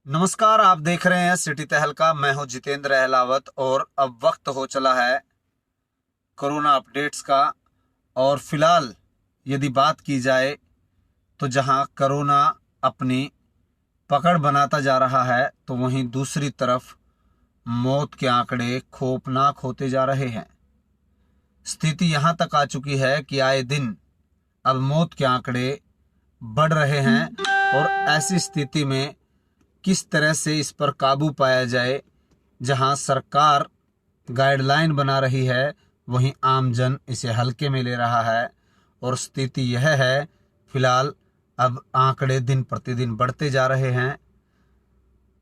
नमस्कार, आप देख रहे हैं सिटी तहलका। मैं हूं जितेंद्र अहलावत और अब वक्त हो चला है कोरोना अपडेट्स का। और फिलहाल यदि बात की जाए तो जहां कोरोना अपनी पकड़ बनाता जा रहा है तो वहीं दूसरी तरफ मौत के आंकड़े खौफनाक होते जा रहे हैं। स्थिति यहां तक आ चुकी है कि आए दिन अब मौत के आंकड़े बढ़ रहे हैं और ऐसी स्थिति में किस तरह से इस पर काबू पाया जाए। जहां सरकार गाइडलाइन बना रही है वहीं आमजन इसे हल्के में ले रहा है और स्थिति यह है फिलहाल अब आंकड़े दिन प्रतिदिन बढ़ते जा रहे हैं।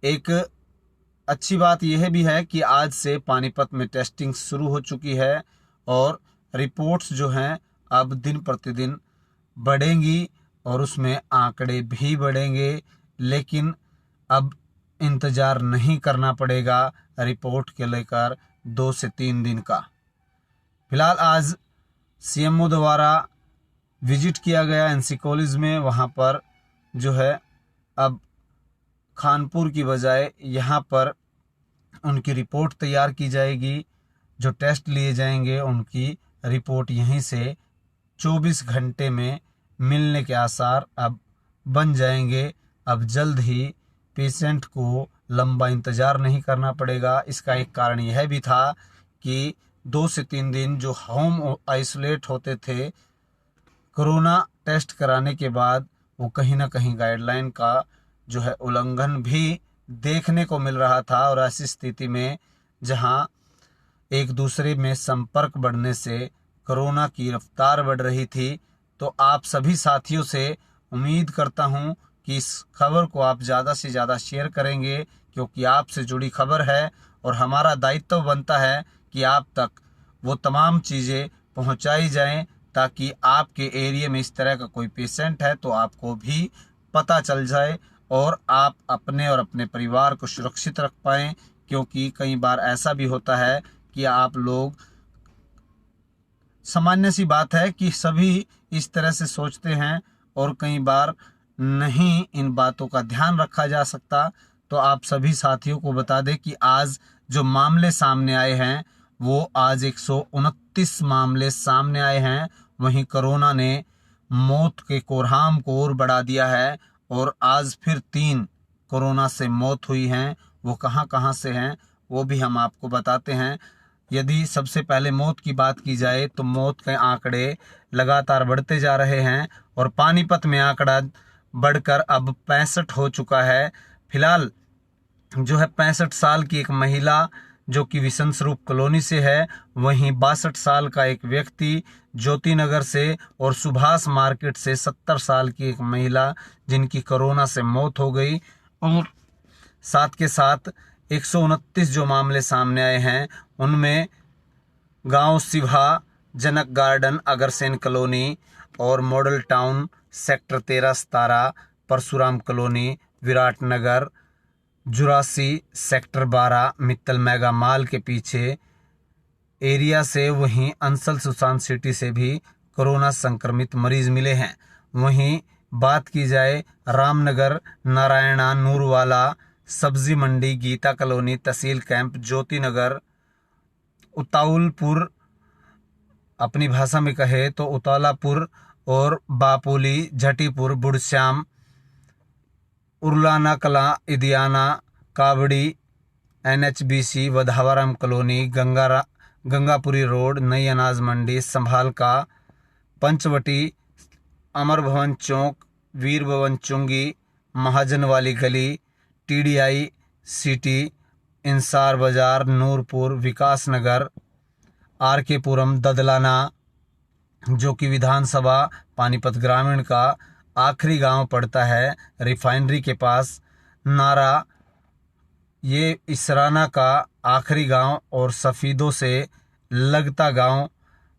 एक अच्छी बात यह भी है कि आज से पानीपत में टेस्टिंग शुरू हो चुकी है और रिपोर्ट्स जो हैं अब दिन प्रतिदिन बढ़ेंगी और उसमें आंकड़े भी बढ़ेंगे। लेकिन अब इंतज़ार नहीं करना पड़ेगा रिपोर्ट के लेकर 2 से 3 दिन का। फिलहाल आज सीएमओ द्वारा विजिट किया गया एनसी कॉलेज में। वहाँ पर जो है अब खानपुर की बजाय यहाँ पर उनकी रिपोर्ट तैयार की जाएगी। जो टेस्ट लिए जाएंगे उनकी रिपोर्ट यहीं से 24 घंटे में मिलने के आसार अब बन जाएंगे। अब जल्द ही पेशेंट को लंबा इंतज़ार नहीं करना पड़ेगा। इसका एक कारण यह भी था कि 2 से 3 दिन जो होम आइसोलेट होते थे कोरोना टेस्ट कराने के बाद, वो कहीं ना कहीं गाइडलाइन का जो है उल्लंघन भी देखने को मिल रहा था। और ऐसी स्थिति में जहां एक दूसरे में संपर्क बढ़ने से कोरोना की रफ्तार बढ़ रही थी, तो आप सभी साथियों से उम्मीद करता हूं कि इस खबर को आप ज़्यादा से ज़्यादा शेयर करेंगे, क्योंकि आपसे जुड़ी खबर है और हमारा दायित्व बनता है कि आप तक वो तमाम चीज़ें पहुंचाई जाएं, ताकि आपके एरिया में इस तरह का कोई पेशेंट है तो आपको भी पता चल जाए और आप अपने और अपने परिवार को सुरक्षित रख पाएं। क्योंकि कई बार ऐसा भी होता है कि आप लोग, सामान्य सी बात है कि सभी इस तरह से सोचते हैं और कई बार नहीं इन बातों का ध्यान रखा जा सकता। तो आप सभी साथियों को बता दें कि आज जो मामले सामने आए हैं वो आज 129 मामले सामने आए हैं। वहीं कोरोना ने मौत के कोरहाम को और बढ़ा दिया है और आज फिर 3 कोरोना से मौत हुई हैं। वो कहां कहां से हैं वो भी हम आपको बताते हैं। यदि सबसे पहले मौत की बात की जाए तो मौत के आंकड़े लगातार बढ़ते जा रहे हैं और पानीपत में आंकड़ा बढ़कर अब 65 हो चुका है। फिलहाल जो है 65 साल की एक महिला जो कि विशन स्वरूप कॉलोनी से है, वहीं 62 साल का एक व्यक्ति ज्योति नगर से और सुभाष मार्केट से 70 साल की एक महिला जिनकी कोरोना से मौत हो गई। और साथ के साथ 129 जो मामले सामने आए हैं उनमें गांव सिभा, जनक गार्डन, अगरसेन कॉलोनी और model town sector 13-17, Parshuram colony, Virat Nagar, Jurasi sector 12 Mittal mega mall के पीछे एरिया से, वहीं अंसल सुशांत सिटी से भी कोरोना संक्रमित मरीज मिले हैं। वहीं बात की जाए रामनगर, नारायणा, नूरवाला, सब्जी मंडी, गीता कॉलोनी, तहसील कैंप, ज्योति नगर, उताउलपुर, अपनी भाषा में कहे तो उतालापुर और बापोली, झटीपुर, बुढ़श्याम, उर्लाना कला, इदियाना, कावड़ी, NHBC, वधावाराम कॉलोनी, गंगापुरी रोड, नई अनाज मंडी, संभाल का, पंचवटी, अमर भवन चौक, वीर भवन चुंगी, महाजन वाली गली, TDI सिटी, इंसार बाजार, नूरपुर, विकास नगर, RK पुरम, ददलाना, जो कि विधानसभा पानीपत ग्रामीण का आखिरी गांव पड़ता है, रिफाइनरी के पास, नारा, ये इसराना का आखिरी गांव और सफ़ीदों से लगता गांव,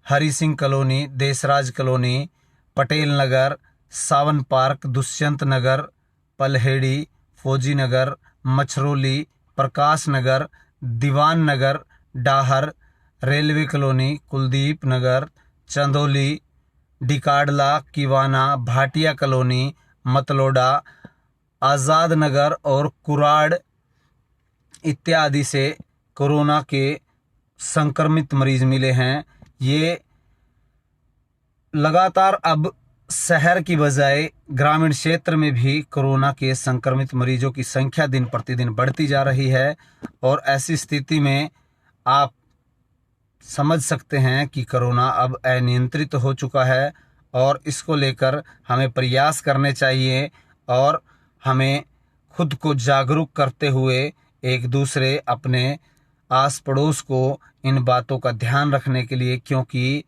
हरी सिंह कॉलोनी, देशराज कॉलोनी, पटेल नगर, सावन पार्क, दुष्यंत नगर, पलहेड़ी, फौजी नगर, मछरौली, प्रकाश नगर, दीवान नगर, डाहर, रेलवे कॉलोनी, कुलदीप नगर, चंदौली, डिकाडला, किवाना, भाटिया कॉलोनी, मतलोडा, आज़ाद नगर और कुराड़ इत्यादि से कोरोना के संक्रमित मरीज मिले हैं। ये लगातार अब शहर की बजाय ग्रामीण क्षेत्र में भी कोरोना के संक्रमित मरीजों की संख्या दिन प्रतिदिन बढ़ती जा रही है। और ऐसी स्थिति में आप समझ सकते हैं कि कोरोना अब अनियंत्रित हो चुका है और इसको लेकर हमें प्रयास करने चाहिए और हमें खुद को जागरूक करते हुए एक दूसरे अपने आस पड़ोस को इन बातों का ध्यान रखने के लिए, क्योंकि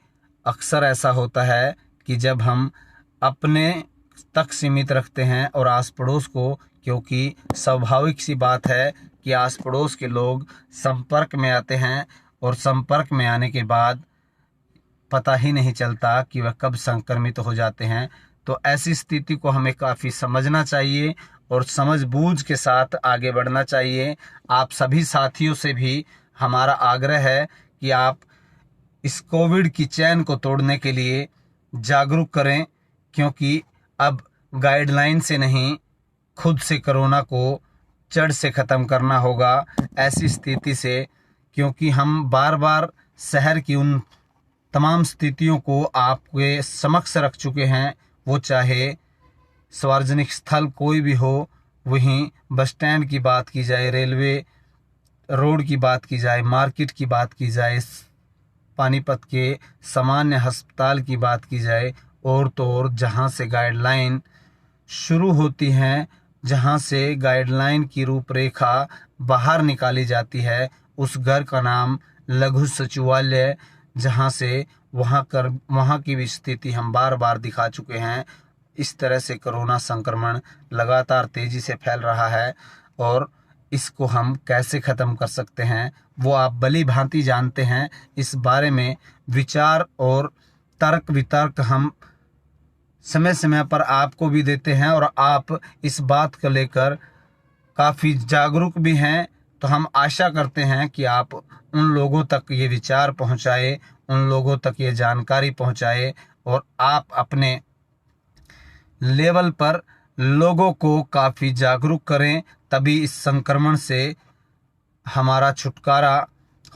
अक्सर ऐसा होता है कि जब हम अपने तक सीमित रखते हैं और आस पड़ोस को, क्योंकि स्वाभाविक सी बात है कि आस पड़ोस के लोग संपर्क में आते हैं और संपर्क में आने के बाद पता ही नहीं चलता कि वह कब संक्रमित हो जाते हैं। तो ऐसी स्थिति को हमें काफ़ी समझना चाहिए और समझबूझ के साथ आगे बढ़ना चाहिए। आप सभी साथियों से भी हमारा आग्रह है कि आप इस कोविड की चैन को तोड़ने के लिए जागरूक करें, क्योंकि अब गाइडलाइन से नहीं, खुद से कोरोना को जड़ से ख़त्म करना होगा ऐसी स्थिति से। क्योंकि हम बार बार शहर की उन तमाम स्थितियों को आपके समक्ष रख चुके हैं, वो चाहे सार्वजनिक स्थल कोई भी हो, वहीं बस स्टैंड की बात की जाए, रेलवे रोड की बात की जाए, मार्केट की बात की जाए, पानीपत के सामान्य अस्पताल की बात की जाए, और तो और जहां से गाइडलाइन शुरू होती हैं, जहां से गाइडलाइन की रूपरेखा बाहर निकाली जाती है, उस घर का नाम लघु सचिवालय, जहां से वहां की भी स्थिति हम बार बार दिखा चुके हैं। इस तरह से कोरोना संक्रमण लगातार तेजी से फैल रहा है और इसको हम कैसे ख़त्म कर सकते हैं वो आप भली भांति जानते हैं। इस बारे में विचार और तर्क वितर्क हम समय समय पर आपको भी देते हैं और आप इस बात को लेकर काफ़ी जागरूक भी हैं। तो हम आशा करते हैं कि आप उन लोगों तक ये विचार पहुंचाए, उन लोगों तक ये जानकारी पहुंचाए और आप अपने लेवल पर लोगों को काफ़ी जागरूक करें, तभी इस संक्रमण से हमारा छुटकारा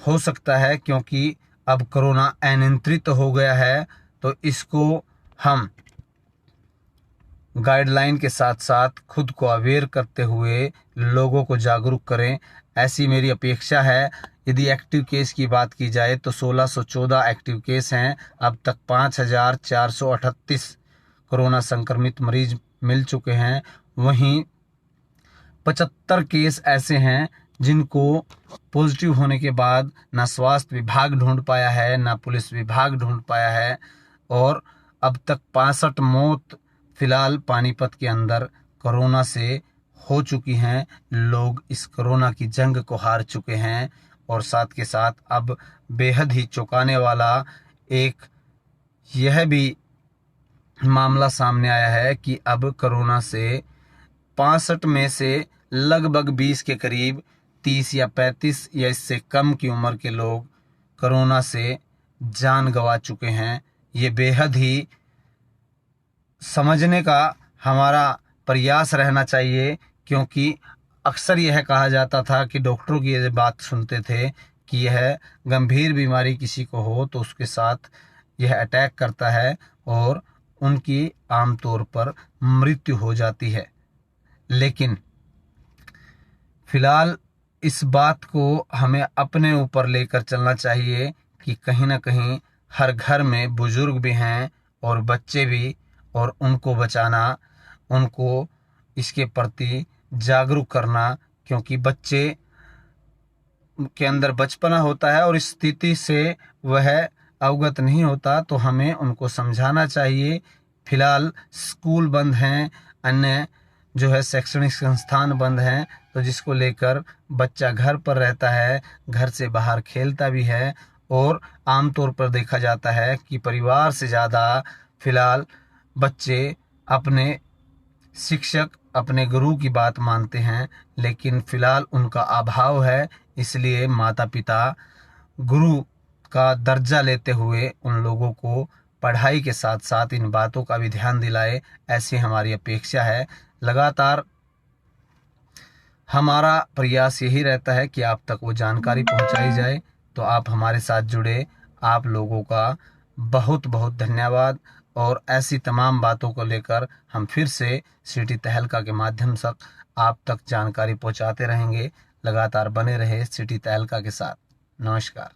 हो सकता है। क्योंकि अब कोरोना अनियंत्रित हो गया है, तो इसको हम गाइडलाइन के साथ साथ खुद को अवेयर करते हुए लोगों को जागरूक करें, ऐसी मेरी अपेक्षा है। यदि एक्टिव केस की बात की जाए तो 1614 एक्टिव केस हैं। अब तक 5438 कोरोना संक्रमित मरीज मिल चुके हैं। वहीं 75 केस ऐसे हैं जिनको पॉजिटिव होने के बाद ना स्वास्थ्य विभाग ढूंढ पाया है, ना पुलिस विभाग ढूंढ पाया है। और अब तक 65 मौत फिलहाल पानीपत के अंदर कोरोना से हो चुकी हैं। लोग इस कोरोना की जंग को हार चुके हैं। और साथ के साथ अब बेहद ही चौंकाने वाला एक यह भी मामला सामने आया है कि अब कोरोना से 65 में से लगभग 20 के करीब 30 या 35 या इससे कम की उम्र के लोग कोरोना से जान गंवा चुके हैं। ये बेहद ही समझने का हमारा प्रयास रहना चाहिए, क्योंकि अक्सर यह कहा जाता था कि डॉक्टरों की ये बात सुनते थे कि यह गंभीर बीमारी किसी को हो तो उसके साथ यह अटैक करता है और उनकी आमतौर पर मृत्यु हो जाती है। लेकिन फिलहाल इस बात को हमें अपने ऊपर लेकर चलना चाहिए कि कहीं ना कहीं हर घर में बुजुर्ग भी हैं और बच्चे भी, और उनको बचाना, उनको इसके प्रति जागरूक करना, क्योंकि बच्चे के अंदर बचपना होता है और इस स्थिति से वह अवगत नहीं होता, तो हमें उनको समझाना चाहिए। फिलहाल स्कूल बंद हैं, अन्य जो है शैक्षणिक संस्थान बंद हैं, तो जिसको लेकर बच्चा घर पर रहता है, घर से बाहर खेलता भी है। और आमतौर पर देखा जाता है कि परिवार से ज़्यादा फिलहाल बच्चे अपने शिक्षक, अपने गुरु की बात मानते हैं, लेकिन फिलहाल उनका अभाव है। इसलिए माता पिता गुरु का दर्जा लेते हुए उन लोगों को पढ़ाई के साथ साथ इन बातों का भी ध्यान दिलाए, ऐसी हमारी अपेक्षा है। लगातार हमारा प्रयास यही रहता है कि आप तक वो जानकारी पहुंचाई जाए। तो आप हमारे साथ जुड़े, आप लोगों का बहुत बहुत धन्यवाद। और ऐसी तमाम बातों को लेकर हम फिर से सिटी तहलका के माध्यम से आप तक जानकारी पहुंचाते रहेंगे। लगातार बने रहे सिटी तहलका के साथ। नमस्कार।